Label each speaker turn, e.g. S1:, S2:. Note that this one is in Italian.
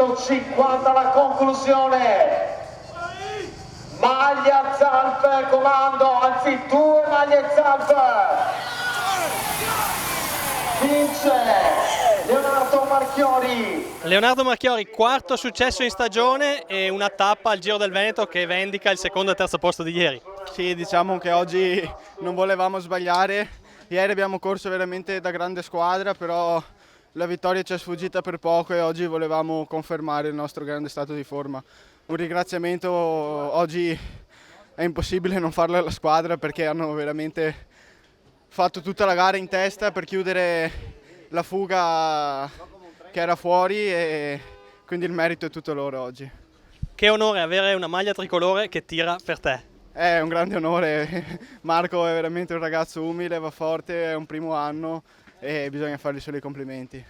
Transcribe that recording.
S1: 150 la conclusione. Maglia Zalp comando, anzi 2 maglie Zalp. Vince Leonardo Marchiori.
S2: Leonardo Marchiori, quarto successo in stagione e una tappa al Giro del Veneto che vendica il secondo e terzo posto di ieri.
S3: Sì, diciamo che oggi non volevamo sbagliare. Ieri abbiamo corso veramente da grande squadra, però la vittoria ci è sfuggita per poco e oggi volevamo confermare il nostro grande stato di forma. Un ringraziamento, oggi è impossibile non farlo alla squadra perché hanno veramente fatto tutta la gara in testa per chiudere la fuga che era fuori e quindi il merito è tutto loro oggi.
S2: Che onore avere una maglia tricolore che tira per te.
S3: È un grande onore, Marco è veramente un ragazzo umile, va forte, è un primo anno e bisogna fargli solo i complimenti.